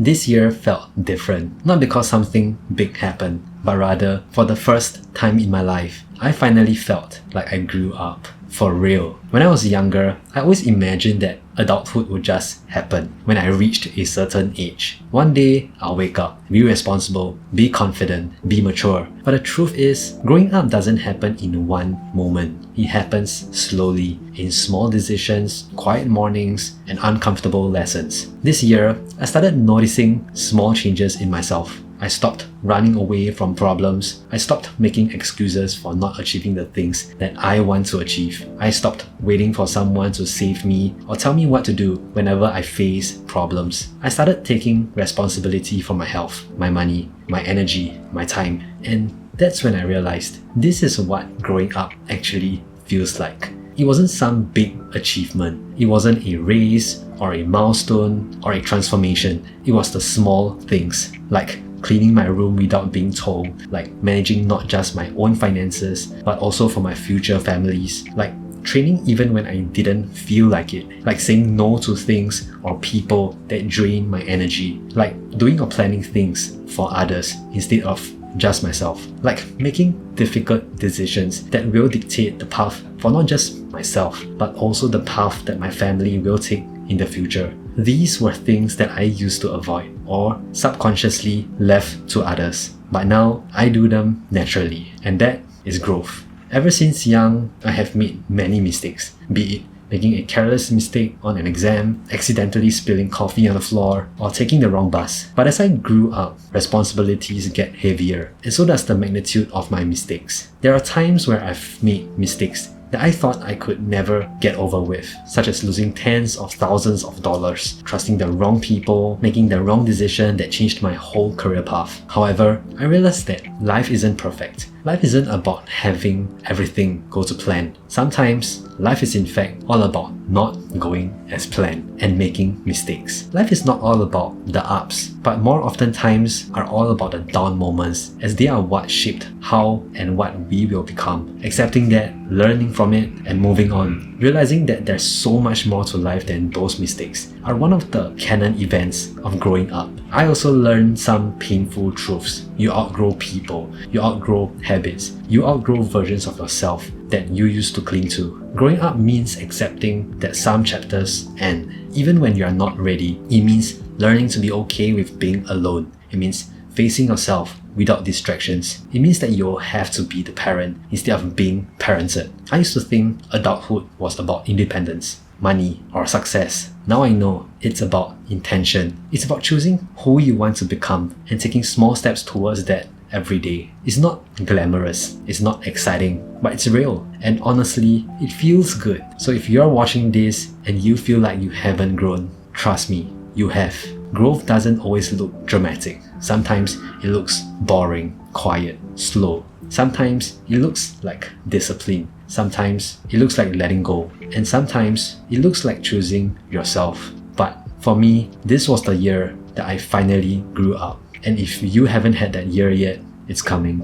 This year felt different, not because something big happened, but rather for the first time in my life, I finally felt like I grew up. For real. When I was younger, I always imagined that adulthood would just happen when I reached a certain age. One day, I'll wake up, be responsible, be confident, be mature. But the truth is, growing up doesn't happen in one moment. It happens slowly, in small decisions, quiet mornings, and uncomfortable lessons. This year, I started noticing small changes in myself. I stopped running away from problems. I stopped making excuses for not achieving the things that I want to achieve. I stopped waiting for someone to save me or tell me what to do whenever I face problems. I started taking responsibility for my health, my money, my energy, my time. And that's when I realized this is what growing up actually feels like. It wasn't some big achievement. It wasn't a race or a milestone or a transformation. It was the small things, like cleaning my room without being told, like managing not just my own finances, but also for my future families, like training even when I didn't feel like it, like saying no to things or people that drain my energy, like doing or planning things for others instead of just myself, like making difficult decisions that will dictate the path for not just myself, but also the path that my family will take in the future. These were things that I used to avoid or subconsciously left to others. But now I do them naturally, and that is growth. Ever since young, I have made many mistakes, be it making a careless mistake on an exam, accidentally spilling coffee on the floor, or taking the wrong bus. But as I grew up, responsibilities get heavier, and so does the magnitude of my mistakes. There are times where I've made mistakes that I thought I could never get over with, such as losing tens of thousands of dollars, trusting the wrong people, making the wrong decision that changed my whole career path. However, I realized that life isn't perfect. Life isn't about having everything go to plan. Sometimes, life is in fact all about not going as planned and making mistakes. Life is not all about the ups, but more oftentimes are all about the down moments, as they are what shaped how and what we will become. Accepting that, learning from it, and moving on. Realizing that there's so much more to life than those mistakes are one of the canon events of growing up. I also learned some painful truths. You outgrow people, you outgrow habits, you outgrow versions of yourself that you used to cling to. Growing up means accepting that some chapters end. Even when you are not ready, it means learning to be okay with being alone. It means facing yourself without distractions. It means that you'll have to be the parent instead of being parented. I used to think adulthood was about independence, money, or success. Now I know it's about intention. It's about choosing who you want to become and taking small steps towards that every day. It's not glamorous, it's not exciting, but it's real. And honestly, it feels good. So if you're watching this and you feel like you haven't grown, trust me, you have. Growth doesn't always look dramatic. Sometimes it looks boring, quiet, slow. Sometimes it looks like discipline. Sometimes it looks like letting go. And sometimes it looks like choosing yourself. But for me, this was the year that I finally grew up. And if you haven't had that year yet, it's coming.